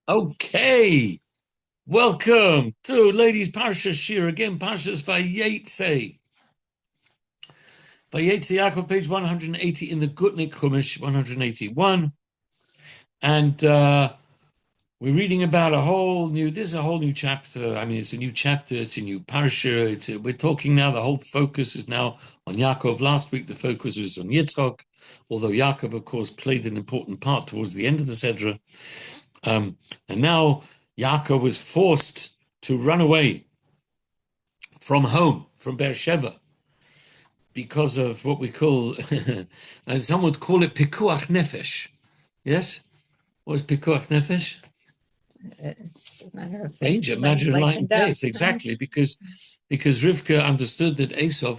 Okay, welcome to Ladies Parsha Shiur again. Parsha's Vayetzei. Vayetzei Yaakov, page 180 in the Gutnik Chumash, 181, and we're reading about This is a whole new chapter. I mean, it's a new chapter. It's a new Parsha. We're talking now. The whole focus is now on Yaakov. Last week the focus was on Yitzchak, although Yaakov, of course, played an important part towards the end of the Sedra. And now Yaakov was forced to run away from home, from Beersheba, because of what we call, and some would call it pikuach nefesh. Yes? What's pikuach nefesh? It's a matter of danger, matter of life and death, exactly, because Rivka understood that Esau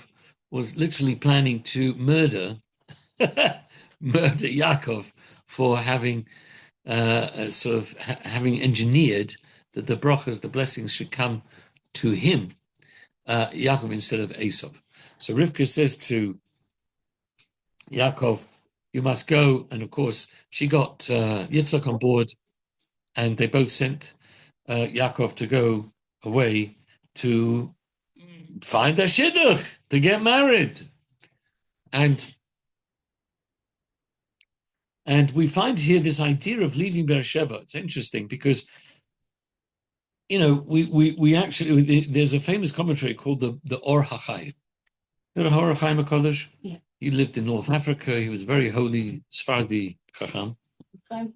was literally planning to murder Yaakov for having having engineered that the brachas, the blessings, should come to him, Yaakov, instead of Esau. So Rivka says to Yaakov, "You must go." And of course, she got Yitzchak on board, and they both sent Yaakov to go away to find a shidduch, to get married. And we find here this idea of leaving Beersheba. It's interesting because, we actually, there's a famous commentary called the Or HaChaim. You know Or HaChaim HaKadosh? Yeah. He lived in North Africa. He was very holy Sephardi Chacham. Chaim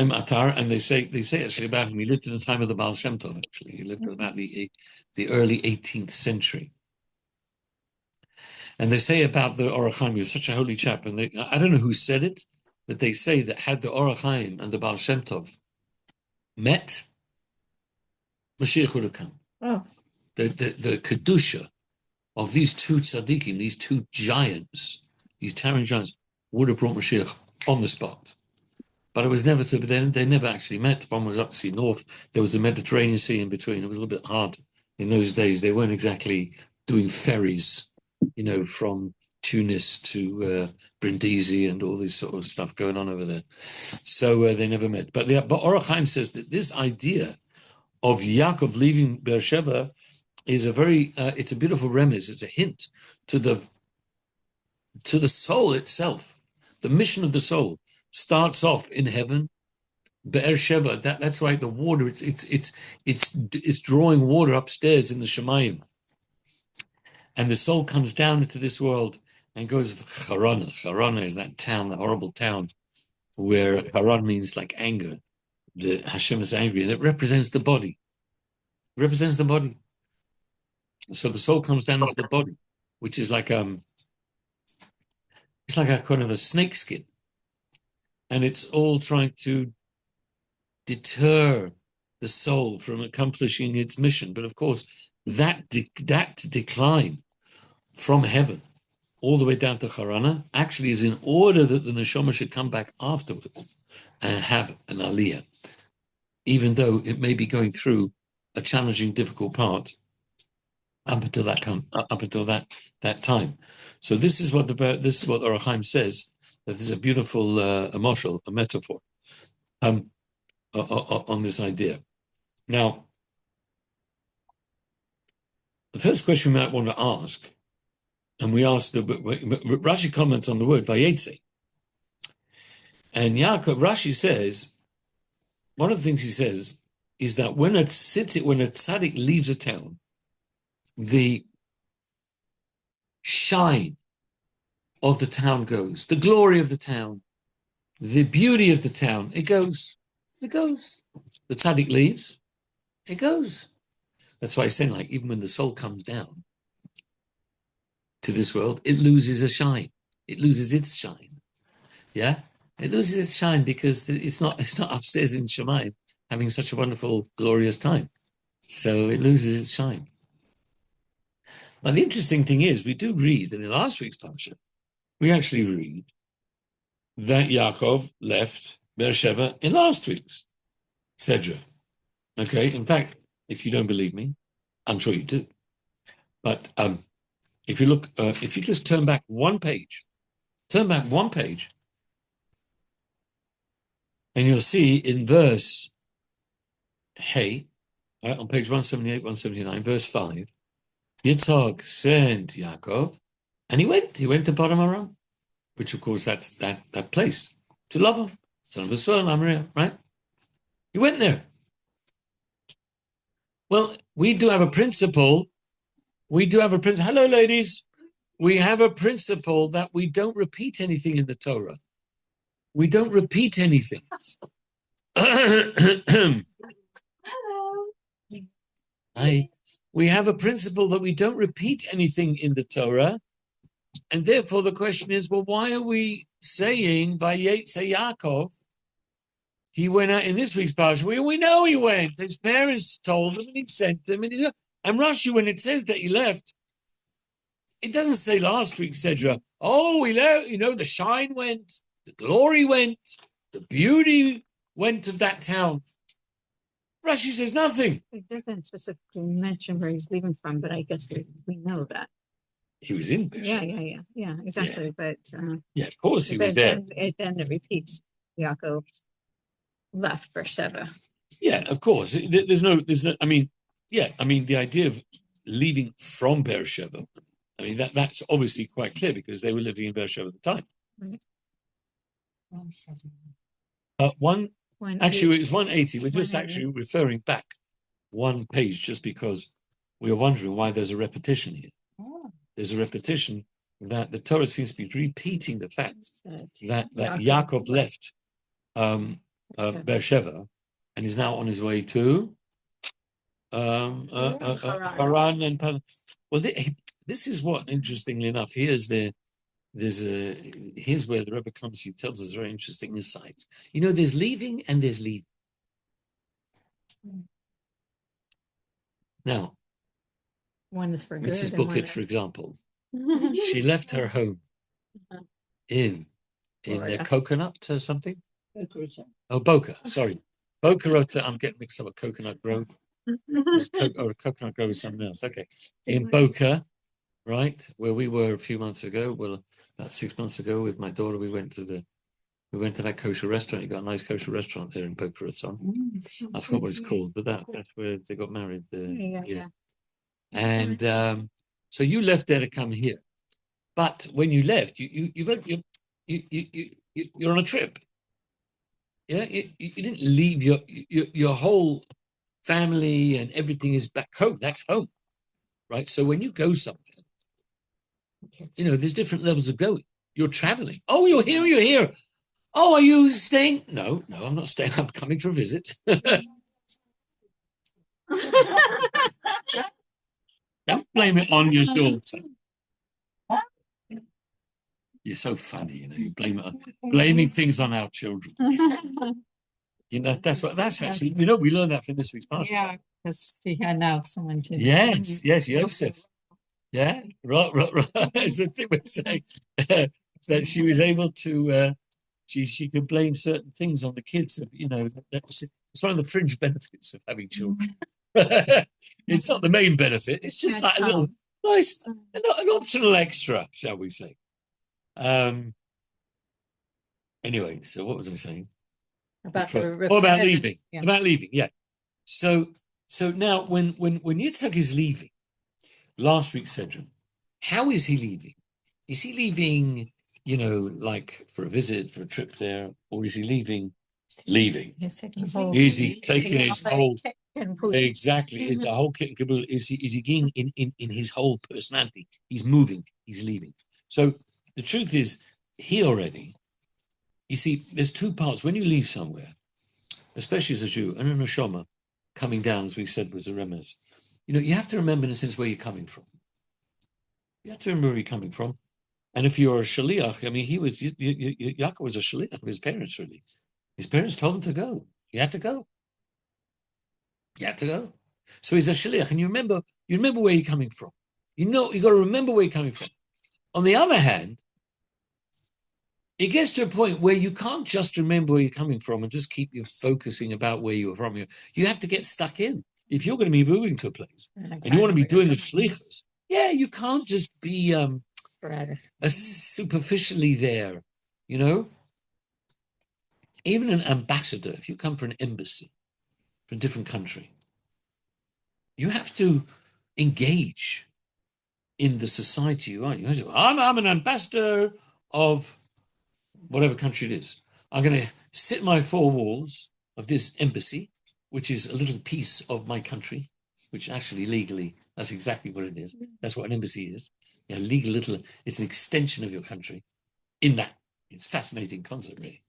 Atar, and they say actually about him, he lived in the time of the Baal Shem Tov, actually. He lived in about the early 18th century. And they say about the Or HaChaim, he was such a holy chap, and I don't know who said it, but they say that had the Or HaChaim and the Baal Shem Tov met, Mashiach would have come. Oh. The Kedusha of these two tzaddikim, these two giants, these towering giants, would have brought Mashiach on the spot. But it was never to, they never actually met. One was obviously north. There was the Mediterranean Sea in between. It was a little bit hard in those days. They weren't exactly doing ferries, from Tunis to Brindisi and all this sort of stuff going on over there. So they never met. But Or HaChaim says that this idea of Yaakov leaving Beersheba is it's a beautiful remez. It's a hint to the soul itself. The mission of the soul starts off in heaven, Beersheba. That's right. The water. It's drawing water upstairs in the Shemayim, and the soul comes down into this world and goes Charana. Charana is that town, the horrible town, where Haran means like anger. The Hashem is angry, and it represents the body. It represents the body. So the soul comes down into the body, which is like it's like a kind of a snake skin. And it's all trying to deter the soul from accomplishing its mission. But of course, that decline from heaven all the way down to Charana actually is in order that the neshama should come back afterwards and have an aliyah, even though it may be going through a challenging, difficult part up until that time. So this is what Or HaChaim says. That there's a beautiful a metaphor on this idea. Now, the first question we might want to ask, and we ask Rashi comments on the word Vayetzei, and Rashi says, one of the things he says is that when a tzaddik leaves a town, the shine of the town goes, the glory of the town, the beauty of the town, it goes. The tzaddik leaves, it goes. That's why he's saying, like, even when the soul comes down to this world, it loses a shine. It loses its shine. Yeah? It loses its shine because it's not upstairs in Shemayim having such a wonderful, glorious time. So it loses its shine. Now, the interesting thing is, we do read that in last week's Parsha, we actually read that Yaakov left Beersheba in last week's Sedra. Okay, in fact, if you don't believe me, I'm sure you do. But if you look, if you just turn back one page, and you'll see in verse Hey, on page 178, 179, verse 5, Yitzhak sent Yaakov, and he went to Padan Aram, which of course that's that place, to love him, son of a son, Amariah, right? He went there. Well, we do have a principle. Hello, ladies. We have a principle that we don't repeat anything in the Torah. We don't repeat anything. Hi. We have a principle that we don't repeat anything in the Torah. And therefore the question is, well, why are we saying Vayetzei Yaakov? He went out in this week's Parsha. We know he went. His parents told him and he sent them. And Rashi, when it says that he left, it doesn't say last week, Cedra, oh, he left, the shine went, the glory went, the beauty went of that town. Rashi says nothing. It doesn't specifically mention where he's leaving from, but I guess we know that. He was in Beersheba. Yeah, exactly. Yeah. But of course he was there. Then it repeats Yaakov left Beersheba. Yeah, of course. There's no. I mean, the idea of leaving from Beersheba, that's obviously quite clear because they were living in Beersheba at the time. Right. Actually, it was 180. We're just actually referring back one page just because we are wondering why there's a repetition here. Oh. There's a repetition that the Torah seems to be repeating the fact that Yaakov left Beersheba and is now on his way to Haran and Padan. Well, this is what, interestingly enough, here's where the Rebbe comes. He tells us a very interesting insight. There's leaving and there's leaving. Now, one is for good. Mrs. Bucket, for example, she left her home in Coconut or something. Boca. Sorry, Boca Raton. I'm getting mixed up with Coconut Grove. Coconut Grove is something else. Okay, in Boca, right, where we were a few months ago. Well, about 6 months ago, with my daughter, we went to that kosher restaurant. You got a nice kosher restaurant there in Boca Raton. I forgot what it's called, but that's where they got married. Yeah. And so you left there to come here, but when you left, you're on a trip. Yeah, you didn't leave your whole family and everything is back home. That's home, right? So when you go somewhere, there's different levels of going. You're traveling. Oh, you're here. Oh, are you staying? No, I'm not staying. I'm coming for a visit. Don't blame it on your daughter. You're so funny, you blame it on, blaming things on our children. That's actually, we learned that from this week's Parsha. Yeah, because she had now someone to. Yes, Yosef. Yeah, right. It's the thing we're saying that she was able to. She could blame certain things on the kids. It's one of the fringe benefits of having children. It's not the main benefit. It's just like a little nice, an optional extra, shall we say? Anyway, so what was I saying? About leaving. Yeah. About leaving, yeah. So now when Yitzhak is leaving, last week, Cedric, how is he leaving? Is he leaving, like for a visit, for a trip there, or is he leaving? Is he taking his whole exactly? Is the whole kit and caboodle? Is he getting in his whole personality? He's moving. He's leaving. So the truth is, you see, there's two parts. When you leave somewhere, especially as a Jew, and a neshama coming down, as we said, was a remez. You have to remember, in a sense, where you're coming from. You have to remember where you're coming from. And if you're a shaliach, Yaakov was a shaliach of his parents, really. His parents told him to go. He had to go. So he's a shaliach, and you remember where you're coming from. You got to remember where you're coming from. On the other hand, it gets to a point where you can't just remember where you're coming from and just keep you focusing about where you were from. You have to get stuck in. If you're going to be moving to a place and you want to be doing the shlichus, you can't just be superficially there. Even an ambassador, if you come for an embassy, from a different country. You have to engage in the society you are. You have to, I'm an ambassador of whatever country it is. I'm going to sit in my four walls of this embassy, which is a little piece of my country, which actually legally, that's exactly what it is. That's what an embassy is. Yeah, legal little, it's an extension of your country in that. It's a fascinating concept, really.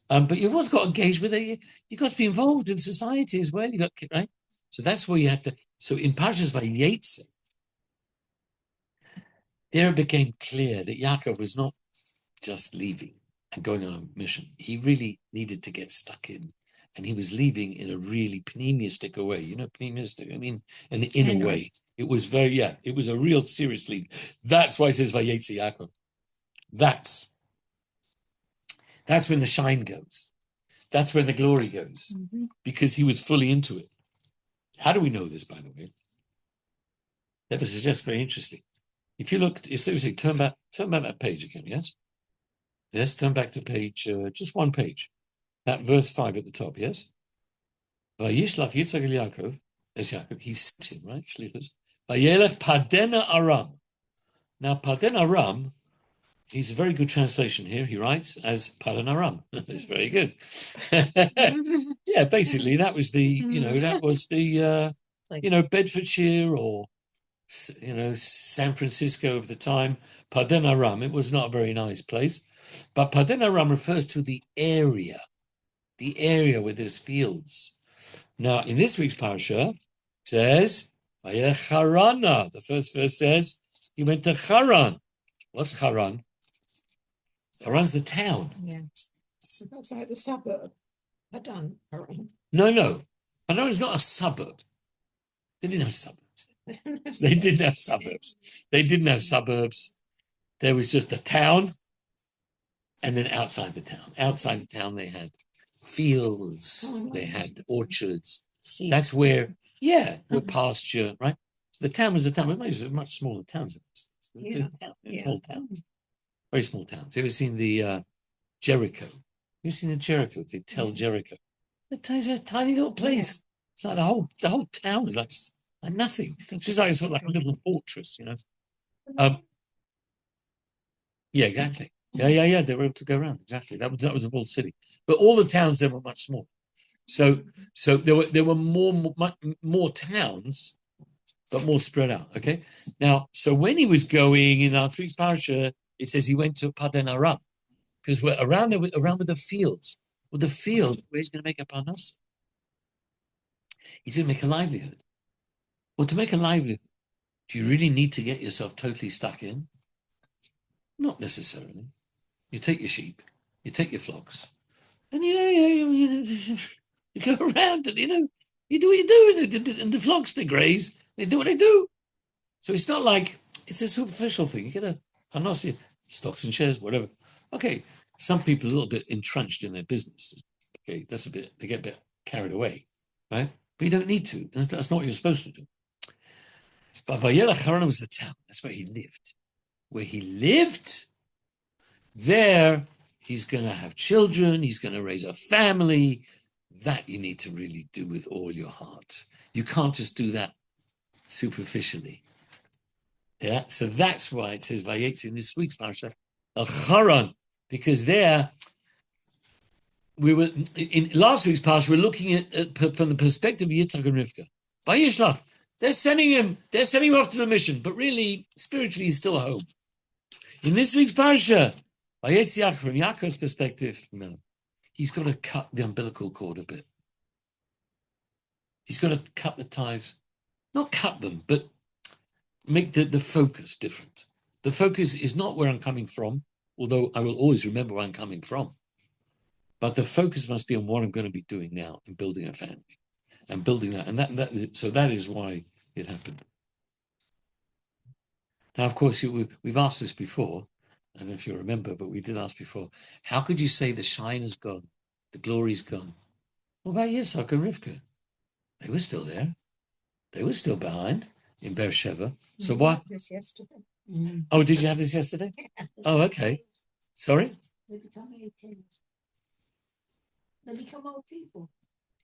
But you've also got to engage with it. You've got to be involved in society as well. You got, right? So that's where you have to. So in Parshas Vayetzei, there it became clear that Yaakov was not just leaving and going on a mission. He really needed to get stuck in. And he was leaving in a really pneumistic way. You know, pneumistic, I mean, in a way. It was it was a real serious leave. That's why it says Vayetzei Yaakov. That's when the shine goes. That's when the glory goes. Because he was fully into it. How do we know this, by the way? That was just very interesting. If you look, say, turn back that page again, yes? Yes, turn back to page, just one page. That verse 5 at the top, yes? Vayishlach Yitzchak el Yaakov, as Yaakov, he sent him, right? Shlichus. Vayelech Padena Aram. Now, Padena Aram, he's a very good translation here. He writes as Padena Aram. It's very good. Yeah, basically, that was the, Bedfordshire or, San Francisco of the time. Padena Aram, it was not a very nice place. But Padena Aram refers to the area where there's fields. Now, in this week's Parsha, it says, Harana. The first verse says, he went to Haran. What's Haran? Haran's the town. Yeah. So that's like the suburb. Haran. No. Haran is not a suburb. They didn't have suburbs. They didn't have suburbs. There was just a town, and then outside the town, they had fields, they had orchards. That's where pasture, right? So the town was a town. It was a much smaller town. Small towns, very small towns. Have you ever seen the Jericho? Have you seen the Jericho? They tell Jericho. It's a tiny little place. It's like the whole town is like nothing. It's just like sort of like a little fortress, Yeah, exactly. Yeah. They were able to go around. Exactly. That was a walled city. But all the towns there were much smaller. So there were more towns, but more spread out. Okay. Now, so when he was going in our week's Parsha, it says he went to Padan Aram because we're around there around with the fields. Well, the field where he's going to make a parnas. He's going to make a livelihood. Well, to make a livelihood, do you really need to get yourself totally stuck in? Not necessarily. You take your sheep, you take your flocks, and you go around and you do what you do, and the flocks, they graze, they do what they do. So it's not like it's a superficial thing. You get a parnas, stocks and shares, whatever. Okay, some people are a little bit entrenched in their business. Okay, they get a bit carried away, right? But you don't need to. That's not what you're supposed to do. But Vayelech Haran was the town. That's where he lived. Where he lived, there he's going to have children. He's going to raise a family. That you need to really do with all your heart. You can't just do that superficially. Yeah, so that's why it says Vayetzei in this week's Parsha, Haran, because there we were in last week's Parsha. We're looking at from the perspective of Yitzchak and Rivka. Vayishlach, they're sending him off to the mission, but really spiritually he's still home. In this week's Parsha, Vayetzei Yaakov, from Yaakov's perspective, no, he's going to cut the umbilical cord a bit. He's going to cut the ties, not cut them, but make the focus different. The focus is not where I'm coming from, although I will always remember where I'm coming from. But the focus must be on what I'm going to be doing now and building a family and building that. And so that is why it happened. Now, of course, we've asked this before. I don't know if you remember, but we did ask before. How could you say the shine is gone, the glory's gone? What about Yitzhak and Rivka? They were still there. They were still behind in Beersheba. So what? This yesterday. Oh, did you have this yesterday? Oh, okay. Sorry? They become 18. They become old people.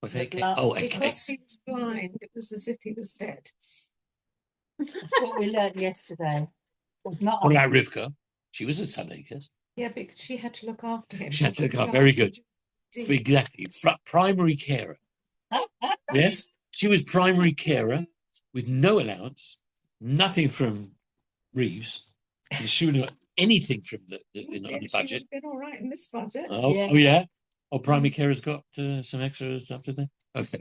What's The AK? blood- Oh, AK. Because he was blind, it was as if he was dead. That's what we learned yesterday. It was not. What about Rivka? She was a tzaddikas. Yeah, because she had to look after him. She had to look couldn't after. go Very out good. and do deeds. Exactly. Primary carer. Yes, she was primary carer with no allowance, nothing from Reeves. She wouldn't have anything from the on Yeah, the she would budget. have been all right in this budget. Oh, Yeah. oh yeah. Oh, primary carers got some extra stuff, did they? Okay.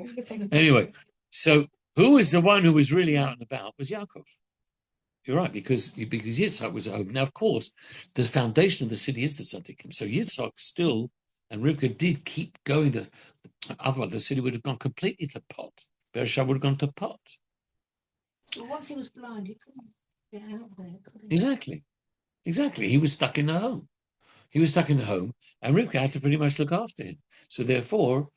Anyway, so who was the one who was really out and about was Yaakov. You're right, because Yitzhak was at home. Now, of course, the foundation of the city is the tzaddikim. So Yitzhak still and Rivka did keep going. Otherwise, the city would have gone completely to pot. Beersheba would have gone to pot. Well, once he was blind, he couldn't get out there, could he? Exactly. He was stuck in the home. And Rivka had to pretty much look after him. So therefore,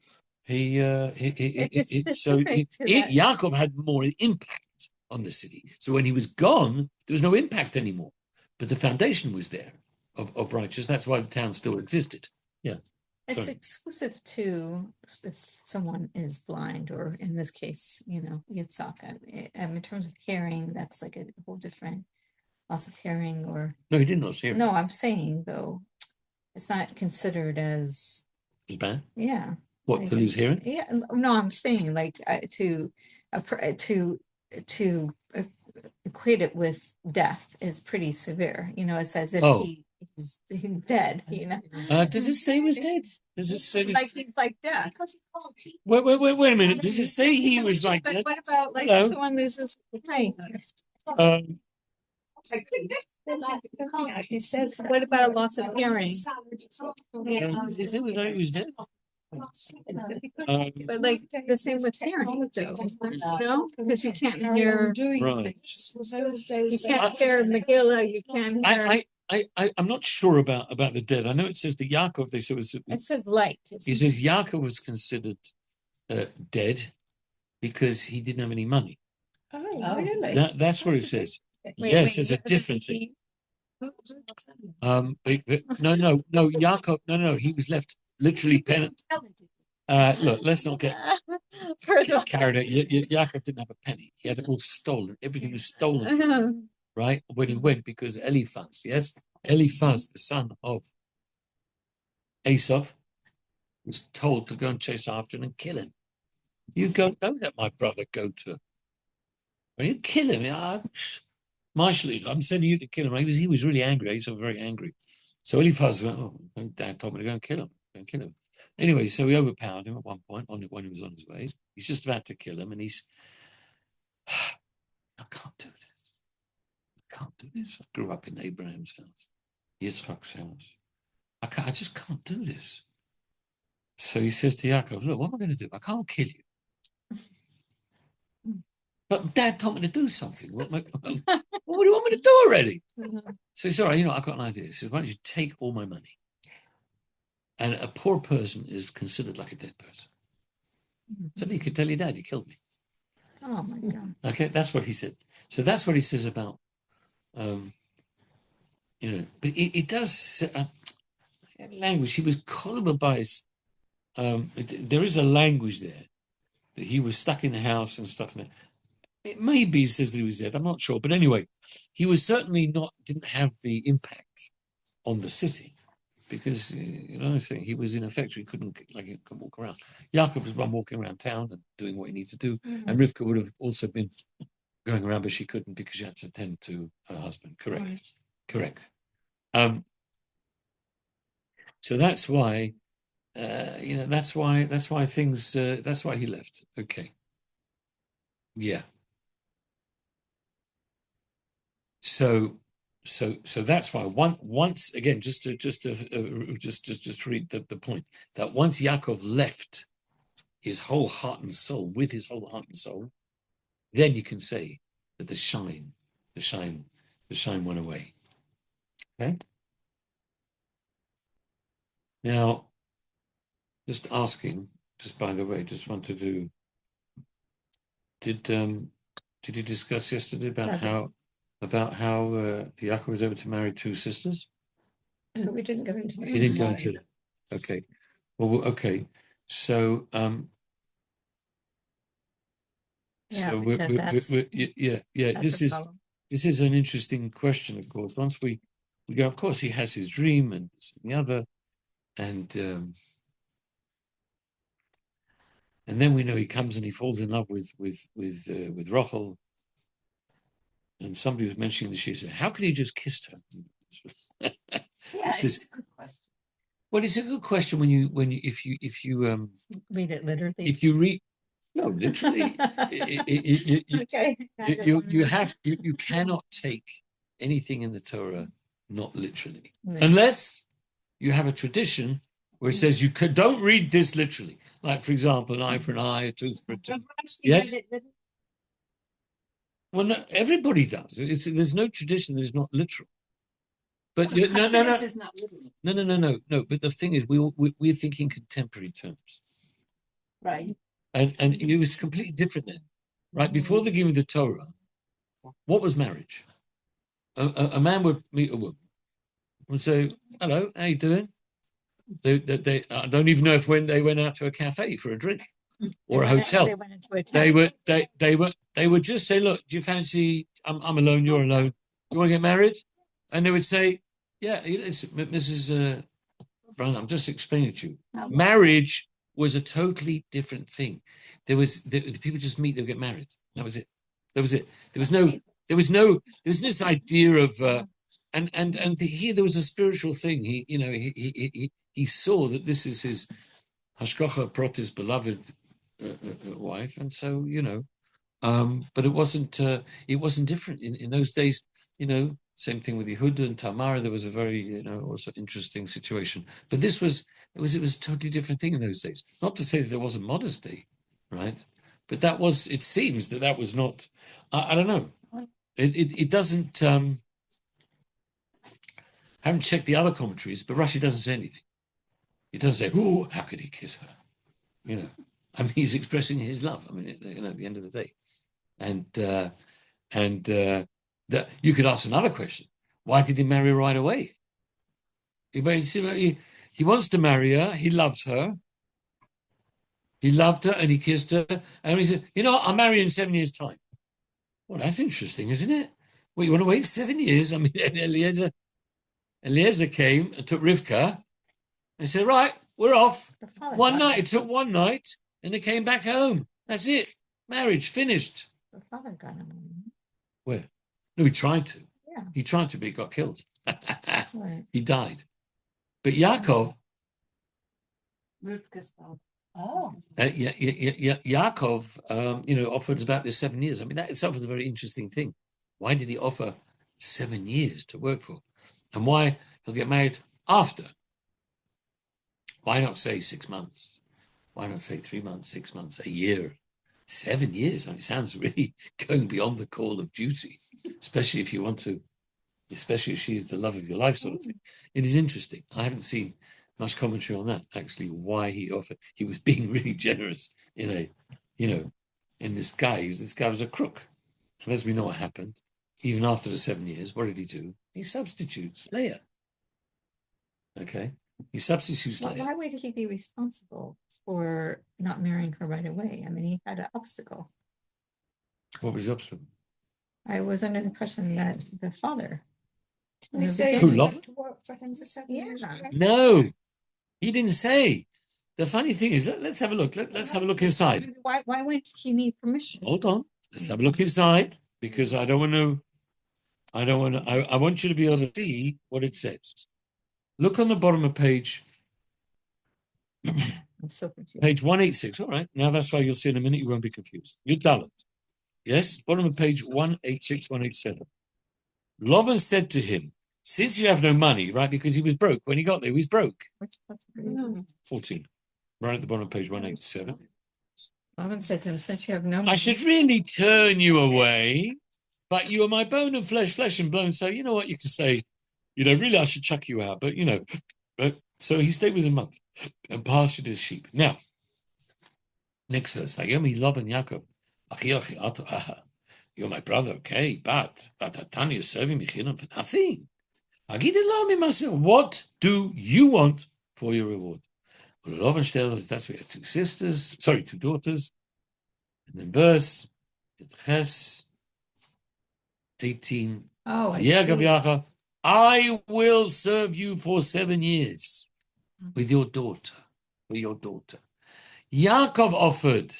It's specific to that. Yaakov had more impact on the city. So when he was gone, there was no impact anymore. But the foundation was there of righteousness. That's why the town still existed. Yeah. It's Sorry. exclusive to if someone is blind, or in this case, Yitzhak. In terms of hearing, that's like a whole different loss of hearing, or No, he did not see him. no, I'm saying though, it's not considered as, It's bad. yeah. What, to lose hearing? Yeah, no, I'm saying like to equate it with death is pretty severe. It's as if Oh. he's dead. Does it say he was dead? Does it say Like he's like death. Wait a minute. Does it say he was like But dead? what about like Hello? someone loses sight? He says, What about loss of hearing? Does it say he was dead? But like the same with hearing, though, because you can't hear. Right. You can't hear Megillah. You can't hear. I'm not sure about the dead. I know it says that Yaakov. They said It says light. He says Yaakov was considered dead because he didn't have any money. oh, really? That's what it says. Yes, there's a different thing. No, Yaakov. No, he was left literally penniless. Look, let's not get First of all, carried away. Yaakov didn't have a penny. He had it all stolen. Everything was stolen from him, right? When he went, because Eliphaz, Eliphaz, the son of Esau, was told to go and chase after him and kill him. Don't let my brother go to. When you kill him, Marshall, I'm sending you to kill him. He was really angry. Esau was very angry. So Eliphaz went, Dad told me to go and kill him. Anyway, so he overpowered him at one point when he was on his way. He's just about to kill him, and he's, I can't do this. I grew up in Abraham's house, Yitzchak's house. I just can't do this. So he says to Yaakov, look, what am I going to do? I can't kill you. But Dad told me to do something. What do you want me to do already? So he said, all right, I've got an idea. He says, why don't you take all my money? And a poor person is considered like a dead person. So you could tell your dad, you killed me. oh my God. Okay, that's what he said. So that's what he says about, but it does language. He was called by his, there is a language there that he was stuck in the house and stuff. It may be says that he was dead. I'm not sure, but anyway, he was certainly didn't have the impact on the city. Because he was in a factory, he couldn't walk around. Yaakov was one walking around town and doing what he needed to do, and Rivka would have also been going around, but she couldn't because she had to attend to her husband. Correct. So that's why, that's why things. That's why he left. Okay. Yeah. So that's why once again, just to read the point that once Yaakov left his whole heart and soul, then you can say that the shine went away. Okay. Now, just asking, just by the way, just want to do. Did you discuss yesterday about how Yaakov was able to marry two sisters? We didn't go into He didn't go into. Okay. Well, okay. So Yeah, So because that's, yeah. that's a problem. This is an interesting question, of course. Once we go, of course, he has his dream and this and the other, and then we know he comes and he falls in love with Rachel. And somebody was mentioning this. She said, "How could he just kissed her?" Yeah, This is- it's a good question. Well, it's a good question when you if you Read it literally. if you read no literally Okay. you cannot take anything in the Torah not literally Right. unless you have a tradition where it says you don't read this literally. Like, for example, an eye for an eye, a tooth for a tooth. Yes. Well, no, everybody does. There's no tradition that is not literal. But no. This is not literal. No. But the thing is, we're thinking contemporary terms, Right. and it was completely different then, right? Before the giving of the Torah, what was marriage? A man would meet a woman, would say, "Hello, how you doing?" They I don't even know if when they went out to a cafe for a drink or a hotel. They went into a They would just say, "Look, do you fancy? I'm alone. You're alone. You want to get married?" And they would say, "Yeah, it's Mrs. Brown. I'm just explaining to you. Marriage was a totally different thing. The people just meet. They would get married. That was it. There was this idea of and here there was a spiritual thing. He saw that this is his hashgacha protis beloved wife, and so but it wasn't different in those days. Same thing with Yehuda and Tamara. There was a very also interesting situation, but it was a totally different thing in those days. Not to say that there wasn't modesty, right? But that was, it seems that was not. I don't know. It doesn't. I haven't checked the other commentaries, but Rashi doesn't say anything. He doesn't say, "Oh, how could he kiss her?" I mean, he's expressing his love. I mean, at the end of the day, and that you could ask another question: why did he marry right away? He wants to marry her. He loves her. He loved her and he kissed her, and he said, I'll marry you in 7 years' time." Well, that's interesting, isn't it? Well, you want to wait 7 years? I mean, Eliezer came and took Rivka and said, "Right, we're off." One night, it took one night, and they came back home. That's it. Marriage finished. The father got him. Where? No, he tried to. Yeah. He tried to, but he got killed. Right. He died. But Yaakov, Rivka's father. Oh. Yaakov, offered about this 7 years. I mean, that itself is a very interesting thing. Why did he offer 7 years to work for? And why he'll get married after? Why not say 6 months? Why not say 3 months, 6 months, a year, 7 years? I mean, it sounds really going beyond the call of duty, especially if you want to, especially if she's the love of your life sort of thing. It is interesting. I haven't seen much commentary on that, actually, why he offered. He was being really generous in this guy. This guy was a crook. And as we know what happened, even after the 7 years, what did he do? He substitutes Leah. Okay? He substitutes Leah. Why would he be responsible for not marrying her right away? I mean, he had an obstacle. What was the obstacle? I was under the impression that the father. They say Who, you love? have to work for him for 7 years. Yeah. No, he didn't say. The funny thing is, let's have a look. Let's have a look inside. Why would he need permission? Hold on. Let's have a look inside, because I want you to be able to see what it says. Look on the bottom of page I'm so confused. page 186. All right. Now that's why you'll see in a minute. You won't be confused. You're dull. Yes. Bottom of page 186, 187. Lavan said to him, "Since you have no money," right? Because he was broke. When he got there, he was broke. 14. Right at the bottom of page 187. Lavan said to him, "Since you have no "I should really turn you away, but you are my bone and flesh and bone. So you know what you can say, really I should chuck you out, but right? So he stayed with him a month and pastured his sheep." Now, next verse. Vayomi Lavan Yaakov, "You're my brother, okay, but Tanya is serving me chinam for nothing. What do you want for your reward?" Lavan tells us that we have two daughters. And then verse Ches 18. Oh, I Vayegav see. Yaakov, I will serve you for 7 years with your daughter. Yaakov offered.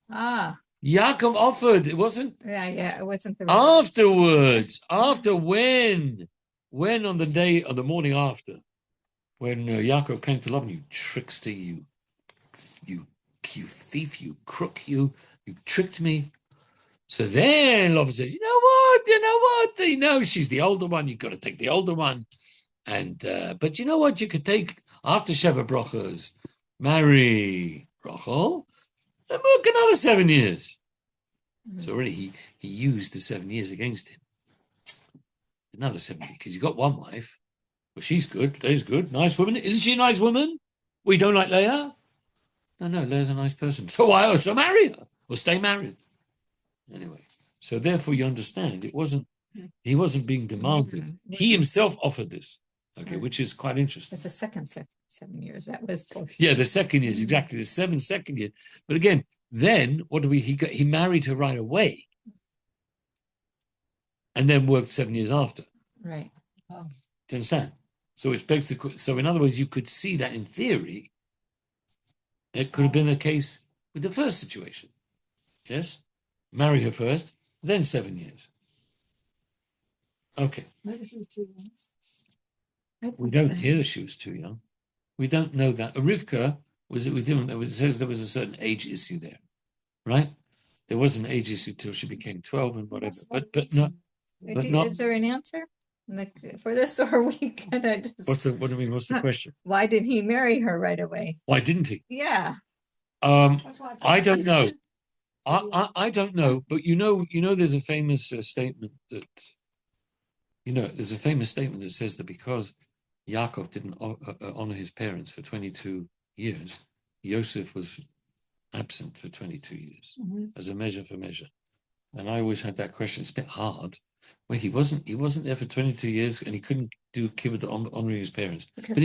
Ah, Yaakov offered. It wasn't yeah, it wasn't the afterwards. After when? When on the morning after, when Yaakov came to Laban, you trickster, you thief, you crook, you tricked me. So then Laban says, you know what? She's the older one. You've got to take the older one. And but you know what? You could take after Sheva Brachos, marry Rachel, and work another 7 years. So already he used the 7 years against him. Another 7 years, because you got one wife. Well, she's good. Leah's good. Nice woman. Isn't she a nice woman? We don't like Leah? No, Leah's a nice person. So why also marry her? Or stay married? Anyway, so therefore you understand, he wasn't being demanded. He himself offered this. Okay, which is quite interesting. It's the second 7 years. That was forced. Yeah, the second years, exactly. The second year. But again, then he married her right away. And then worked 7 years after. Right. Do you understand? So it begs so in other words, you could see that in theory, it could have been the case with the first situation. Yes? Marry her first, then 7 years. Okay. We don't hear she was too young. We don't know that. Rivka it says there was a certain age issue there, right? There was an age issue till she became 12 and whatever. But no. But not. Is there an answer for this, or are we gonna just? What do you mean? What's the question? Why did he marry her right away? Why didn't he? Yeah. I don't know. I don't know, but there's a famous statement that says that because Yaakov didn't honor his parents for 22 years, Yosef was absent for 22 years as a measure for measure. And I always had that question. It's a bit hard. Well, he wasn't there for 22 years, and he couldn't do kibbutz honoring his parents. Because but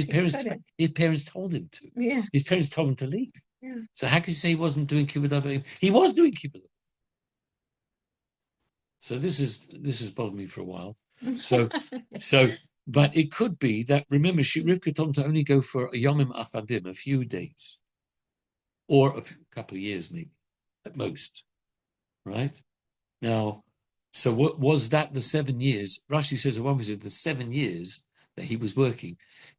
his parents told him to. Yeah. His parents told him to leave. Yeah. So how can you say he wasn't doing kibbutz honoring? He was doing kibbutz. So this has bothered me for a while. So but it could be that, remember, Rivka told him to only go for a yomim achadim, a few days, or a couple of years maybe, at most, right? Now, so what was that? The 7 years? Rashi says, obviously, the 7 years that he was working,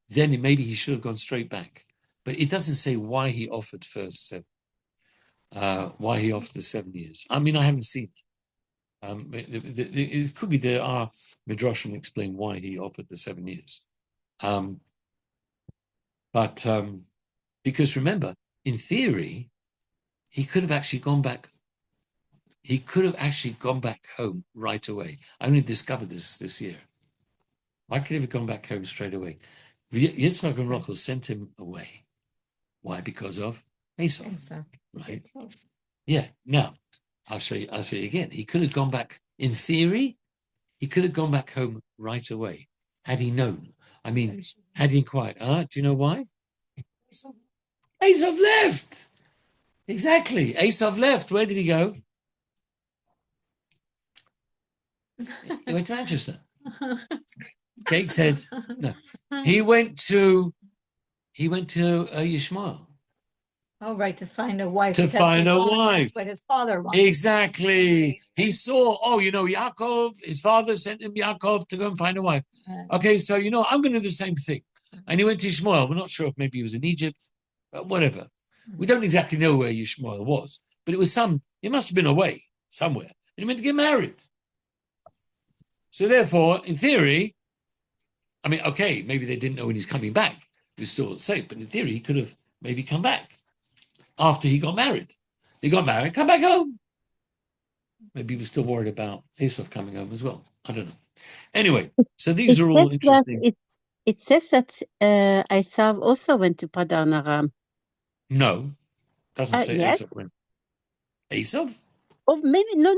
then maybe he should have gone straight back. But it doesn't say why he offered first 7. Why he offered the 7 years. I mean, I haven't seen it. It could be there are midrashim explain why he offered the 7 years. But because remember, in theory, he could have actually gone back. He could have actually gone back home right away. I only discovered this year. Why could he have gone back home straight away? Yitzchak and Rachel sent him away. Why? Because of Esau. Right? Yeah. Now, I'll show you again. He could have gone back, in theory, he could have gone back home right away, had he known. I mean, had he inquired. Do you know why? Esau left. Exactly. Esau left. Where did he go? He went to Manchester. Gateshead. No. He went to Yishmael. Oh, right, to find a wife. To find a wife. That's what his father wanted. Exactly. He saw, Yaakov, his father sent him Yaakov to go and find a wife. Okay, so, I'm going to do the same thing. And he went to Ishmael. We're not sure if maybe he was in Egypt, but whatever. We don't exactly know where Ishmael was, but it must have been away somewhere. And he went to get married. So therefore, in theory, I mean, okay, maybe they didn't know when he's coming back. He was still safe, but in theory, he could have maybe come back after he got married. He got married, come back home. Maybe he was still worried about Esau coming home as well. I don't know. Anyway, so these are all interesting. It says that Esau also went to Padan Aram. No, doesn't say yes. Esau went. Esau? Oh, maybe no.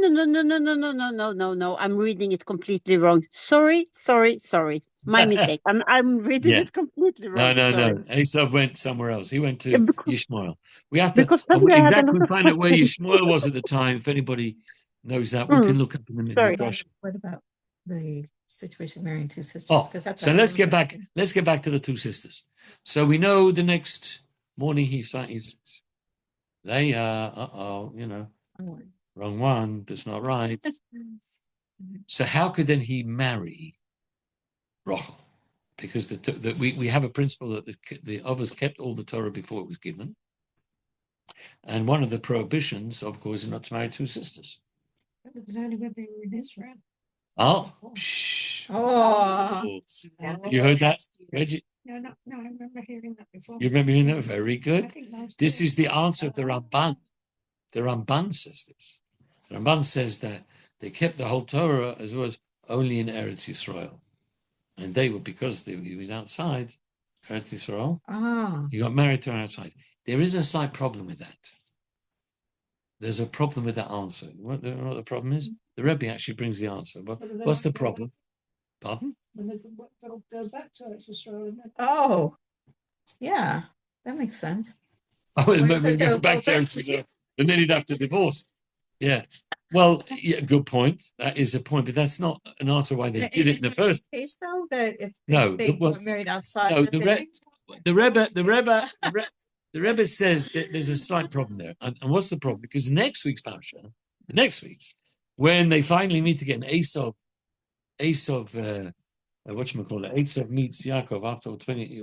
I'm reading it completely wrong. Sorry. My mistake. I'm reading it completely wrong. No. Esau went somewhere else. He went to Yishmael. We have to because exactly find out where Yishmael was at the time. If anybody knows that. We can look up in the Sorry. Midrash. What about the situation marrying two sisters? Oh, 'Cause that's so what I let's was get back. asking. Let's get back to the two sisters. So we know the next morning he's they are, wrong one. That's not right. So how could then he marry Rachel? Because we have a principle that the others kept all the Torah before it was given, and one of the prohibitions, of course, is not to marry two sisters. It was only when they were in Israel. Oh, shh. Oh. You heard that, Reggie? No, I remember hearing that before. You remember hearing that? Very I good. think last This year. is the answer of the Ramban. The Ramban says this. The Ramban says that they kept the whole Torah as was only in Eretz Yisrael. And they were, because he was outside Eretz Yisrael, he got married to her outside. There is a slight problem with that. There's a problem with that answer. What the problem is? The Rabbi actually brings the answer. What's the problem? Pardon? When they go back to Eretz Yisrael, and then Oh, yeah, that makes sense. Oh, Where maybe does it go go? back to Eretz Yisrael. And then he'd have to divorce. Yeah. Well, yeah, good point. That is a point, but that's not an answer why they did it in the first case, though, that if No, they well, got married outside, no, that they- the Rebbe says that there's a slight problem there. And what's the problem? Because next week, when they finally meet again, Esav, whatchamacallit, Esav meets Yaakov after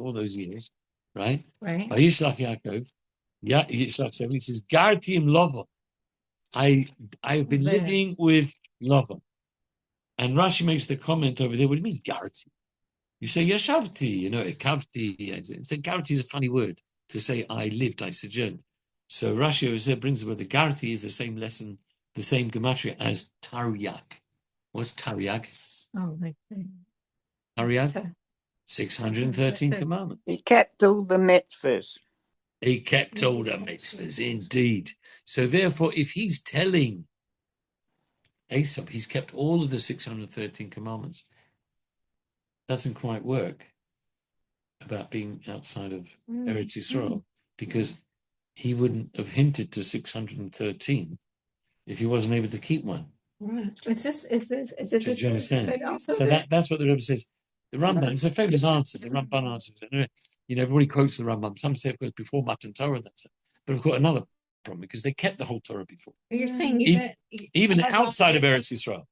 all those years, right? right? Vayishlach Yaakov, Yitzchak said, he says, Garti im Lova. I've been living with Lova. And Rashi makes the comment over there, what do you mean, Garti? You say, Yashavti, Kavti. Garti is a funny word to say, I lived, I sojourned. So Rashi over there brings the word, the Garti is the same lesson, the same gematria as Taryag. What's Taryag? Oh, like Taryag? 613 That's it. commandments. He kept all the mitzvahs. He kept all the mitzvahs, indeed. So therefore, if he's telling Aesop, he's kept all of the 613 commandments, doesn't quite work about being outside of Eretz Yisrael, because he wouldn't have hinted to 613 if he wasn't able to keep one. right. Is this? Do you understand? But also, So that's what the Rebbe says. The Ramban, it's a famous answer. The Ramban answers it. Everybody quotes the Rambam. Some say it was before Matan Torah. That's it. But I've got another problem because they kept the whole Torah before, you're saying even outside of Eretz Yisrael.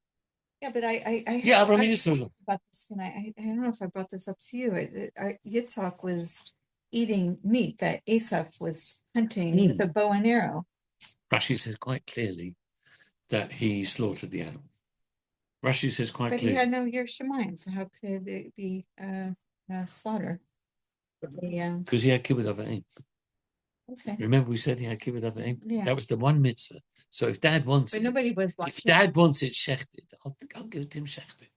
Yeah, but I Yeah, heard- Avraham I Yisrael. heard about this, and I don't know if I brought this up to you. Yitzhak was eating meat that Asaph was hunting with a bow and arrow. Rashi says quite clearly that he slaughtered the animal. Rashi says quite But he clearly. had no Yerushalayim, so how could it be slaughter? Because he had kibbud avayim. Okay. Remember we said he had kibbud avayim? Yeah. That was the one mitzvah. So if Dad wants But it, nobody was if watching. Dad wants it shechted, I'll give it to him shechted.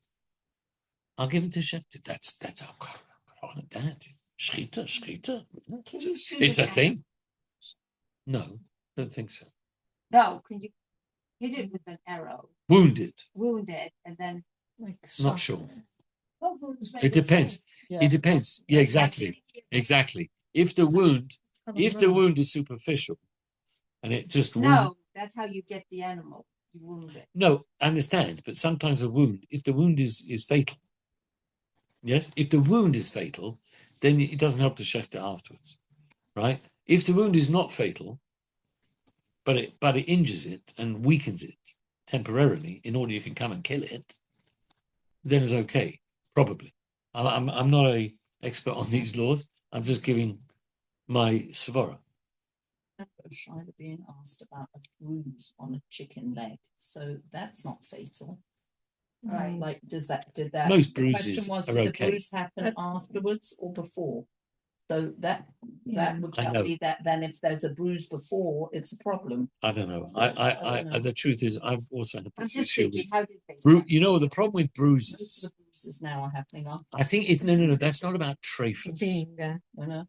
I'll give it to shechted. That's our on Dad. Shchita. It's a thing. No, don't think so. No, can you hit it with an arrow, Wounded. wound it, and then Not sure. what wounds make It depends. Yeah. It depends. Yeah, exactly. Exactly. If the wound is superficial and it just No, that's how you get the animal. You wound it. No, I understand, but sometimes if the wound is fatal, yes, if the wound is fatal, then it doesn't help to shechter afterwards, right? If the wound is not fatal, but it injures it and weakens it temporarily in order you can come and kill it, then it's okay, probably. I'm not a expert on these laws. I'm just giving my svara. Shiur being asked about a bruise on a chicken leg, so that's not fatal, right? Like, did that? Most the question bruises was, are did okay. the bruise happen That's- afterwards or before? So that would I tell know. me that then if there's a bruise before, it's a problem. I don't know. I don't know. The truth is, I've also had I'm this just issue thinking, with how did they? the problem with Most bruises. of the bruises now are happening after. I think it's no. That's not about trephus. Being, No.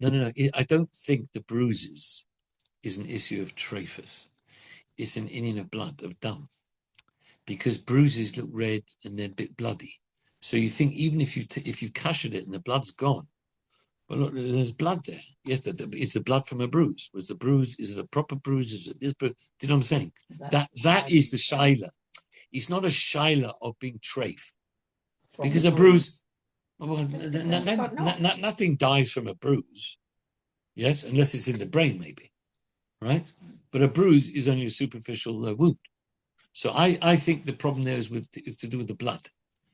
I don't think the bruises is an issue of trephus. It's an inning of blood, of dam, because bruises look red and they're a bit bloody. So you think even if you cushion it and the blood's gone, well, look, there's blood there. Yes, it's the blood from a bruise. Is it a proper bruise? Is it this bruise? Do you know what I'm saying? That is the shaila. it's not a shaila of being treif. From Because the a bruise, Just because it's got knots. nothing dies from a bruise. Yes, unless it's in the brain, maybe. Right? But a bruise is only a superficial wound. So I think the problem there is to do with the blood.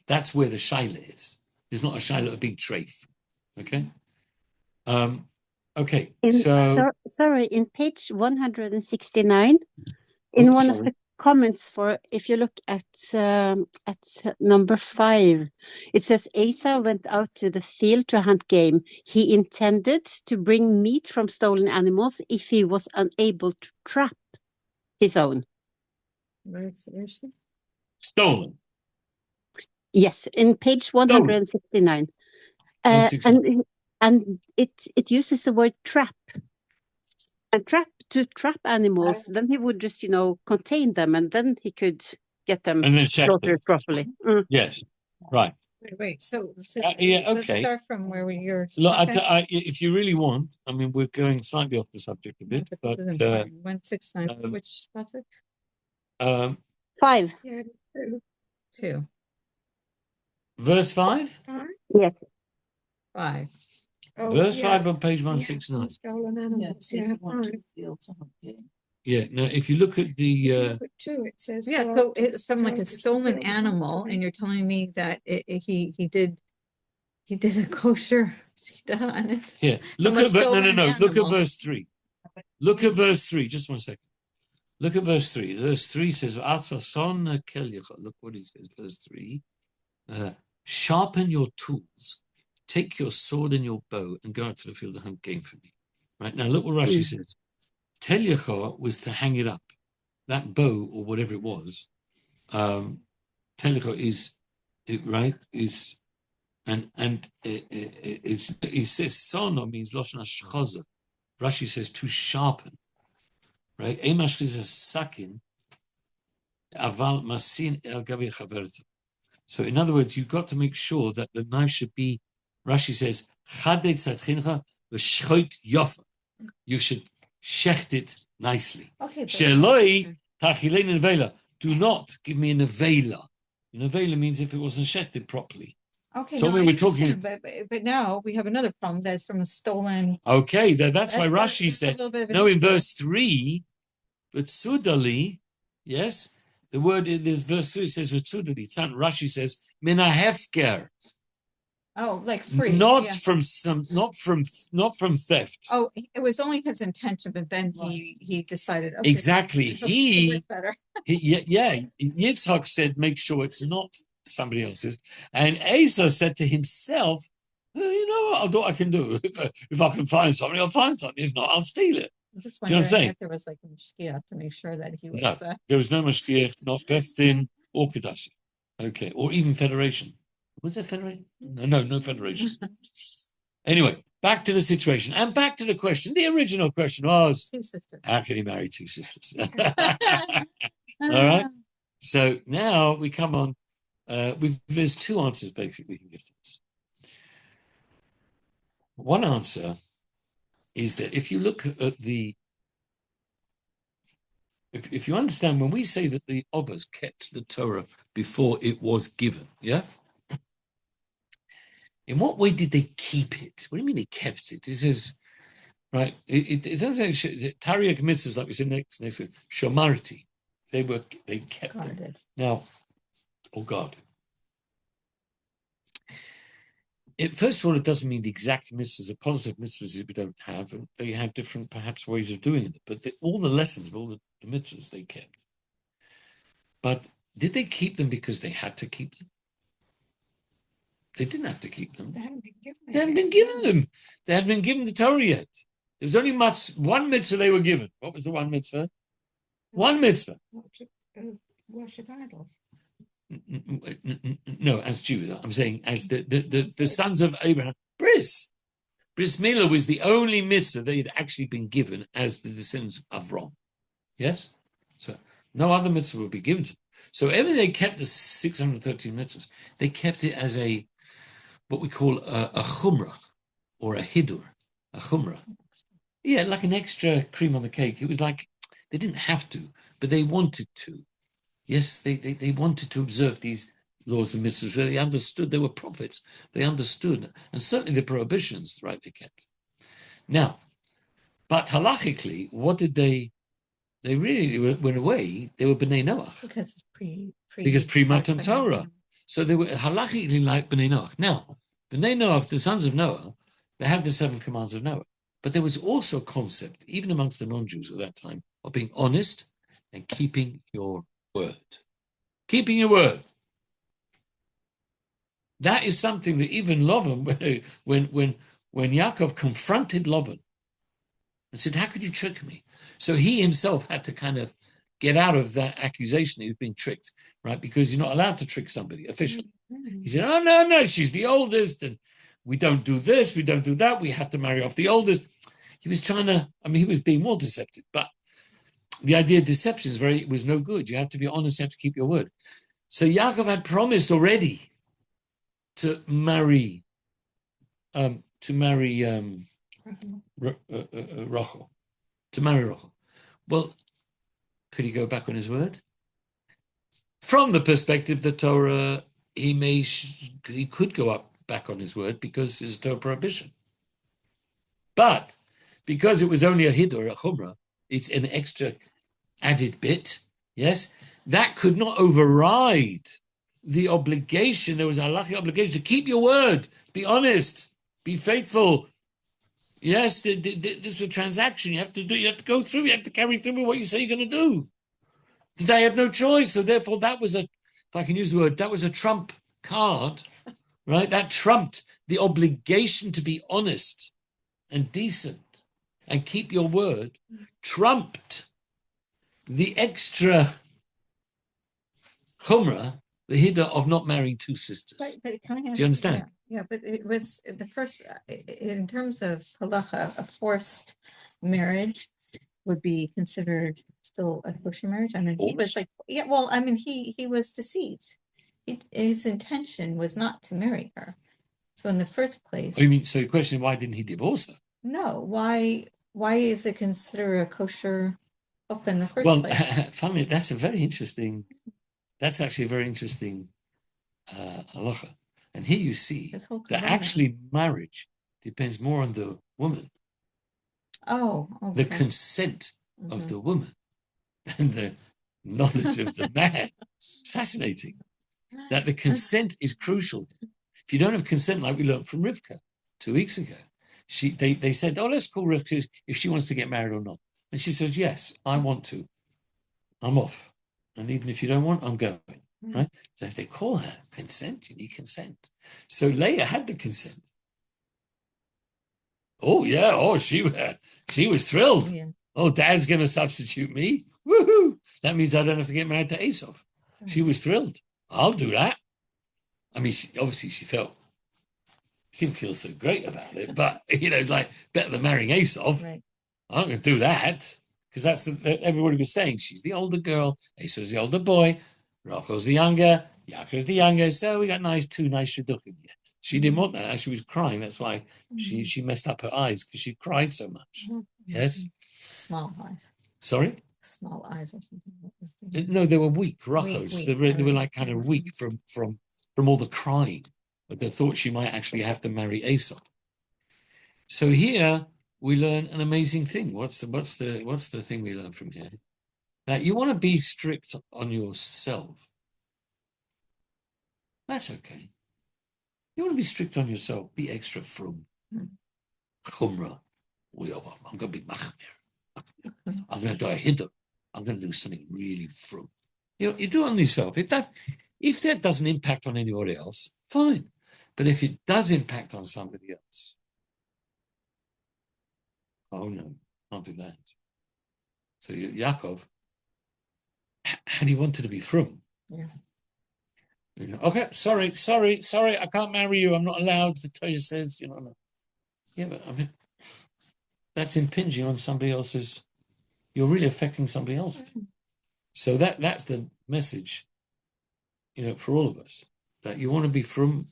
That's where the shaila is. There's not a shaila of being treif. Okay? Okay, Sorry, in page 169, in one of the comments if you look at number 5, it says Asa went out to the field to hunt game. He intended to bring meat from stolen animals if he was unable to trap his own. stolen. Yes, in page 169. 169. And it uses the word trap. And to trap animals, then he would just, contain them, and then he could get them And then check them. slaughtered properly. Yes, right. Wait, so Yeah, let's okay. start from where you're. Look, if you really want, I mean, we're going slightly off the subject a bit, but 169, which was it? 5. Yeah, 2. Verse 5? Yes. 5. Verse 5 on page 169. Stolen animals. Yeah, it went to the field to hunt game. Yeah, now if you look at the... Look at 2, it says. Yeah, so it's from like a stolen animal, and you're telling me that he did a kosher sita on it. Here, look From a at no, stolen look at animal. verse 3. Look at verse 3, just 1 second. Look at verse 3. Verse 3 says, look what it says, verse 3. Sharpen your tools, take your sword and your bow, and go out to the field to hunt game for me. Right, now look what Rashi says. Telyacha was to hang it up. That bow, or whatever it was, Telyacha is it says sono means loshon hashchaza. Rashi says to sharpen. Right? Emash is a sakin, aval masin el gabi chaverta. So in other words, you've got to make sure that the knife should be, Rashi says, chadei tzadchincha v'shchoit yofa. You should shecht it nicely. Okay. Sheloi tachilein nevela. Do not give me a nevela. Nevela means if it wasn't shechted properly. Okay, So no, we I were talking- understand, but now we have another problem that's from a stolen. Okay, that's why Rashi that's a said, little bit of an no, in issue. verse 3, v'tzudali, yes, the word in this verse 3 says v'tzudali. Rashi says, mina hefker. Oh, like free. Not yeah. not from theft. Oh, it was only his intention, but then he decided. Okay, Exactly. it's better. Yitzhak said, make sure it's not somebody else's. And Asa said to himself, well, you know what, I'll do what I can do. If I can find something, I'll find something. If not, I'll steal it. I'm just Do you know what I'm wondering saying? if there was like a mishkiach to make sure that he was. No, there was no mashkiach, not Bethdin or Kedusha. Okay, or even federation. Was there federation? No federation. Anyway, back to the situation and back to the question. The original question was, 2 sisters. how can he marry 2 sisters? All right. So now we come on. There's 2 answers basically we can give to this. One answer is that if you look at if you understand, when we say that the Obbers kept the Torah before it was given, yeah? In what way did they keep it? What do you mean they kept it? It says, right, it doesn't say Tariq mitzvahs like we said next week, Shomarti. They kept Guarded. them. Now, oh God. First of all, it doesn't mean the exact mitzvahs, the positive mitzvahs that we don't have, and they have different, perhaps, ways of doing it. But all the lessons, all the mitzvahs, they kept. But did they keep them because they had to keep them? They didn't have to keep them. They haven't been given. They hadn't been given them. They hadn't been given the Torah yet. There was only one mitzvah they were given. What was the one mitzvah? One mitzvah. Worship idols. No, as Jews, I'm saying as the sons of Abraham. Bris Milah was the only mitzvah they had actually been given as the descendants of Avram. Yes? So no other mitzvah would be given to them. So ever they kept the 613 mitzvahs, they kept it as what we call a chumrah or a hidur, a chumrah. Yeah, like an extra cream on the cake. It was like they didn't have to, but they wanted to. Yes, they wanted to observe these laws and mitzvahs. They understood, they were prophets. They understood, and certainly the prohibitions, right, they kept. Now, but halachically, what did they really went away, they were B'nai Noach. Because it's Because pre-Matan Parsha, Torah. yeah. So they were halachically like B'nai Noach. Now, B'nai Noach, the sons of Noah, they had the 7 commands of Noah. But there was also a concept, even amongst the non-Jews at that time, of being honest and keeping your word. Keeping your word. That is something that even Lavan, when Yaakov confronted Lavan and said, how could you trick me? So he himself had to kind of get out of that accusation that he was being tricked, right? Because you're not allowed to trick somebody officially. He said, oh, no, she's the oldest, and we don't do this, we don't do that, we have to marry off the oldest. He was trying to, he was being more deceptive, but the idea of deception was no good. You have to be honest, you have to keep your word. So Yaakov had promised already to marry Rachel, to marry Rachel. Well, could he go back on his word? From the perspective of the Torah, he could go back on his word because it's a Torah prohibition. But because it was only a hid or a chumrah, it's an extra added bit, yes, that could not override the obligation. There was a halachic obligation to keep your word, be honest, be faithful. Yes, this is a transaction you have to do. You have to go through. You have to carry through with what you say you're going to do. They have no choice. So therefore, that was if I can use the word, that was a trump card, right? That trumped the obligation to be honest and decent and keep your word, trumped the extra chumrah, the hiddah of not marrying 2 sisters. But can I ask Do you understand? Yeah, but it was the first, in terms of halacha, a forced marriage would be considered still a kosher marriage. I mean, he was Forced? like, yeah, well, I mean, he was deceived. His intention was not to marry her. So in the first place, Oh, you mean, so your question, why didn't he divorce her? no, why is it considered a kosher hook in the first Well, place? funnily, that's actually a very interesting halacha. And here you see This whole that kavana. actually marriage depends more on the woman, Oh, the okay. consent of the woman, than the knowledge of the man. It's fascinating that the consent is crucial. If you don't have consent, like we learned from Rivka 2 weeks ago, they said, oh, let's call Rivka if she wants to get married or not. And she says, yes, I want to. I'm off. And even if you don't want, I'm going. Right? So if they call her consent, you need consent. So Leah had the consent. Oh, yeah. Oh, she was thrilled. Yeah. Oh, Dad's going to substitute me. Woohoo! That means I don't have to get married to Esau. She was thrilled. I'll do that. I mean, obviously she didn't feel so great about it, but like better than marrying Esau. Right. I'm not going to do that because that's everybody was saying she's the older girl, Esau's the older boy, Rachel's the younger, Yaakov's the younger. So we got two nice shidduchim here. She didn't want that. She was crying. That's why she messed up her eyes because she cried so much. Yes. Small eyes. Sorry. Small eyes or something. What was the- No, they were weak. Rachos. Weak. They were like kind of weak from all the crying. But they thought she might actually have to marry Esau. So here we learn an amazing thing. What's the thing we learn from here? That you want to be strict on yourself. That's okay. You want to be strict on yourself. Be extra frum. Chumrah. I'm going to be machmir. I'm going to do a hiddur. I'm going to do something really frum. You do it on yourself. If that doesn't impact on anybody else, fine. But if it does impact on somebody else, oh no, can't do that. So Yaakov, and he wanted to be frum. Yeah. Okay, sorry, I can't marry you. I'm not allowed. The Torah says, no. Yeah, but I mean, that's impinging on somebody else's. You're really affecting somebody else. So that's the message, for all of us, that you want to be frum.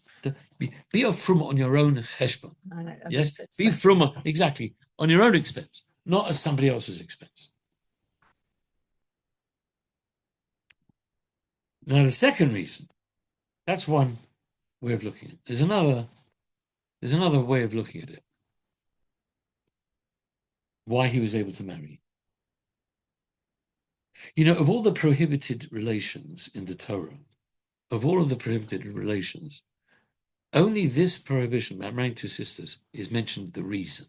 Be a frum on your own cheshbon. Yes, be frum exactly on your own expense, not at somebody else's expense. Now, the second reason, that's one way of looking at it. There's another way of looking at it. Why he was able to marry. You know, of all the prohibited relations in the Torah, of all of the prohibited relations, only this prohibition about marrying two sisters is mentioned the reason.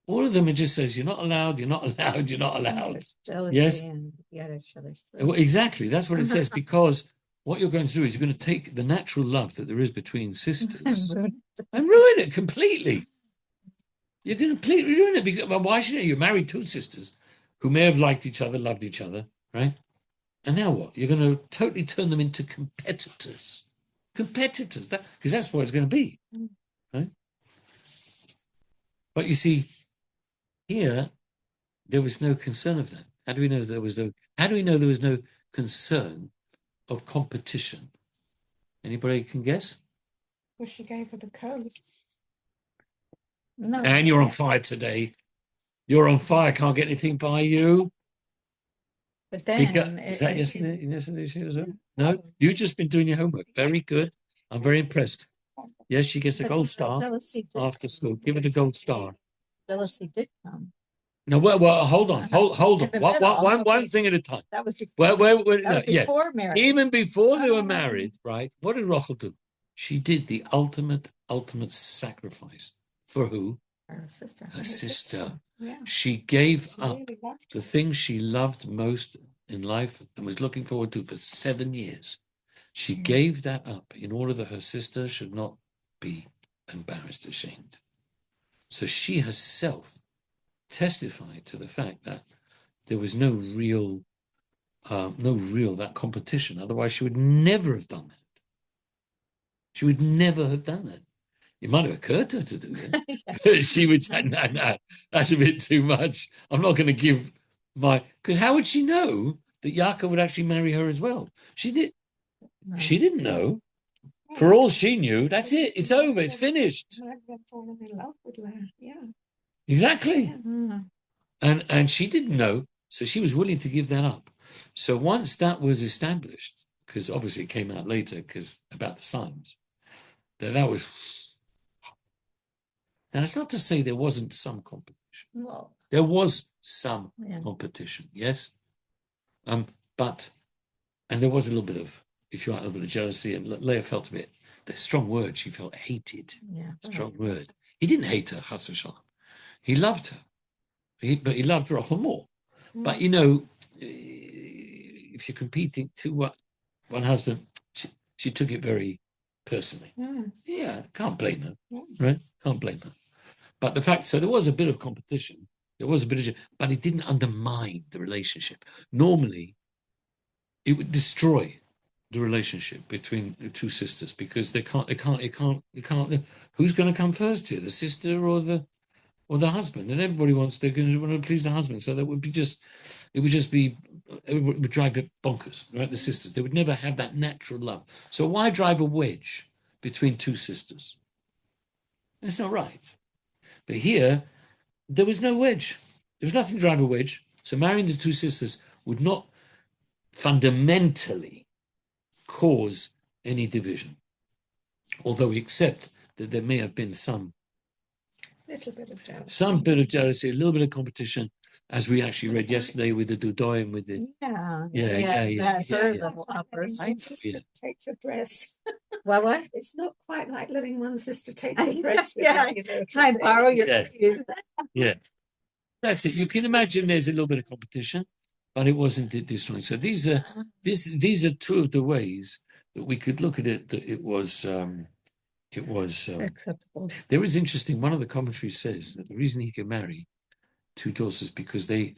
All of them, it just says, you're not allowed, you're not allowed, you're not allowed. There's jealousy Yes? and get at each other's Well, throats. exactly, that's what it says, because what you're going to do is you're going to take the natural love that there is between sisters and ruin it completely. You're going to completely ruin it. Because, well, why should you? You're married two sisters who may have liked each other, loved each other, right? And now what? You're going to totally turn them into competitors. Competitors, because that's what it's going to be, right? But you see, here, there was no concern of that. How do we know there was no? How do we know there was no concern of competition? Anybody can guess? Well, she gave her the code. No. And you're on fire today. You're on fire. Can't get anything by you. But then Is that yesterday? Yesterday? No, you've just been doing your homework. Very good. I'm very impressed. Yes, she gets a gold star jealousy did, after school. Give it a gold star. jealousy did come. No, well, hold on. In One the middle, one thing at a time. That was before, Well, that no, was yeah. before marriage. Even before they were married, right? What did Rachel do? She did the ultimate sacrifice. For who? Her sister. Her sister. Yeah. She gave She up really loved the thing she loved most in life and was looking forward to for 7 years. She gave that up in order that her sister should not be embarrassed, ashamed. So she herself testified to the fact that there was no real that competition. Otherwise, she would never have done that. She would never have done that. It might have occurred to her to do that, but she would say, no, that's a bit too much. I'm not going to give because how would she know that Yaakov would actually marry her as well? She didn't know. For all she knew, that's it. It's over. It's finished. Magdalene fallen in love with her. Yeah. Exactly. Mm. And she didn't know, so she was willing to give that up. So once that was established, because obviously it came out later because about the signs, that was. Now, that's not to say there wasn't some competition. Well, There was some yeah. competition, yes. But there was a little bit of, if you like, a little bit of jealousy, and Leah felt a bit, the strong word, she felt hated. Yeah. Strong word. He didn't hate her, chas v'shalom. He loved her. But he loved Rachel more. But, you know, if you're competing to one husband, she took it very personally. Yeah, can't blame her, right? Can't blame her. But the fact, so there was a bit of competition. But it didn't undermine the relationship. Normally, it would destroy the relationship between the two sisters because it can't. Who's going to come first here, the sister or the husband? And everybody wants to please the husband, so it would drive it bonkers, right? The sisters, they would never have that natural love. So why drive a wedge between two sisters? That's not right. But here, there was no wedge. There was nothing to drive a wedge. So marrying the two sisters would not fundamentally cause any division. Although we accept that there may have been some Little bit of jealousy. Some bit of jealousy, a little bit of competition, as we actually read yesterday with the Dudoim, with the Level uppers. Letting one sister take your dress. What? It's not quite like letting one sister take your dress. Yeah, without you know to Can I say. borrow your? Yeah. That's it. You can imagine there's a little bit of competition, but it wasn't destroying. So these are two of the ways that we could look at it. That it was Acceptable. There is interesting. One of the commentaries says that the reason he could marry two daughters because that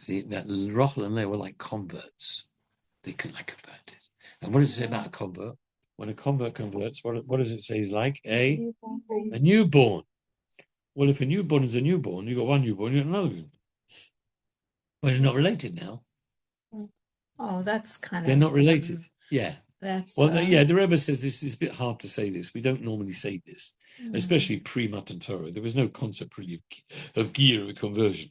Rachel and Leah were like converts. They could like converted. And what does it say about a convert? When a convert converts, what does it say? He's like a newborn. Well, if a newborn is a newborn, you got one newborn, you got another newborn. Well, they're not related now. Oh, that's kind of. They're not related. Yeah. That's. Well, the Rebbe says this is a bit hard to say this. We don't normally say this, especially pre-Matan Torah. There was no concept really of gear of conversion.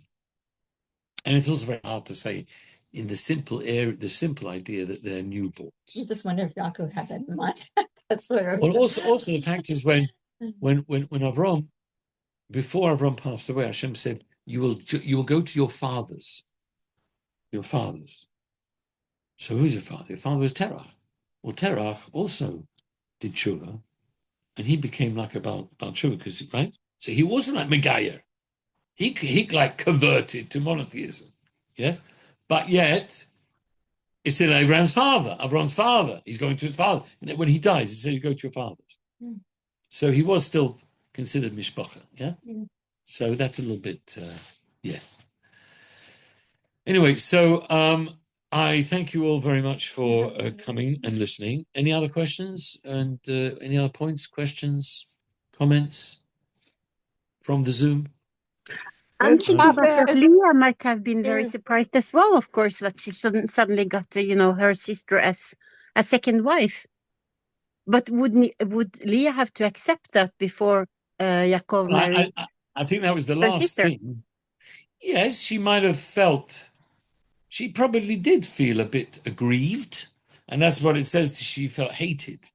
And it's also very hard to say in the simple idea that they're newborns. You just wonder if Yaakov had that in mind. That's what. Well, also the fact is when Avram, before Avram passed away, Hashem said, "You will go to your fathers." Your fathers. So who's your father? Your father was Terach. Well, Terach also did tshuva, and he became like a Baal tshuva, because right. So he wasn't like Megayer. He like converted to monotheism, yes, but yet it's still Avram's father. He's going to his father, and when he dies, he said, "You go to your fathers." So he was still considered mishpacha, yeah. So that's a little bit, yeah. Anyway, so I thank you all very much for coming and listening. Any other questions and any other points, questions, comments from the Zoom? I'm thinking that Leah might have been very surprised as well, of course, that she suddenly got, her sister as a second wife. But would Leah have to accept that before Yaakov married? I think that was the last thing. Yes, she might have felt. She probably did feel a bit aggrieved, and that's what it says. She felt hated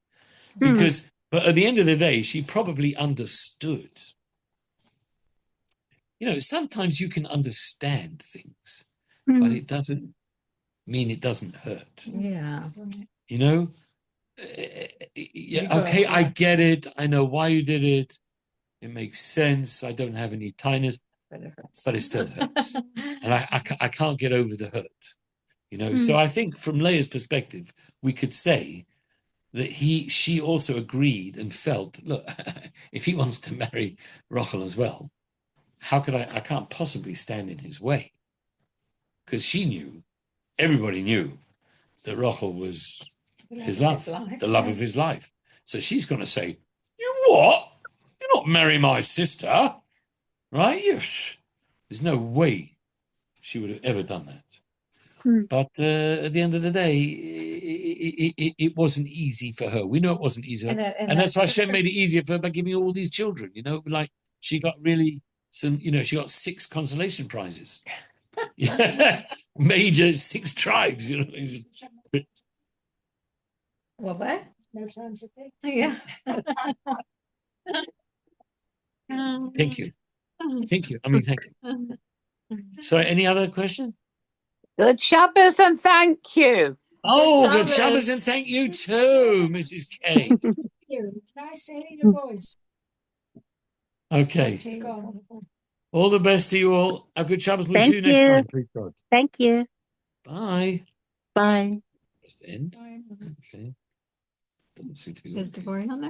because, but at the end of the day, she probably understood. Sometimes you can understand things, but it doesn't mean it doesn't hurt. Yeah. Okay, I get it. I know why you did it. It makes sense. I don't have any tightness, but it still hurts. And I can't get over the hurt. So I think from Leah's perspective, we could say that she also agreed and felt, look, if he wants to marry Rachel as well, how could I can't possibly stand in his way. Because everybody knew that Rachel was his love, the love of his life. So she's going to say, you what? You're not marrying my sister, right? Yes. There's no way she would have ever done that. But at the end of the day, it wasn't easy for her. We know it wasn't easy. And that's why Hashem made it easier for her by giving her all these children. Like she got really she got 6 consolation prizes. Major 6 tribes, What? No time's a thing. Yeah. Thank you. Thank you. Thank you. So any other question? Good Shabbos and thank you. Oh, good Shabbos and thank you too, Mrs. K. Nice hearing your voice. Okay. All the best to you all. A good Shabbos. We'll Thank see you next you. time. Please God. Thank you. Bye. Bye. Just end. Okay. Doesn't seem to be Is Devorah on there?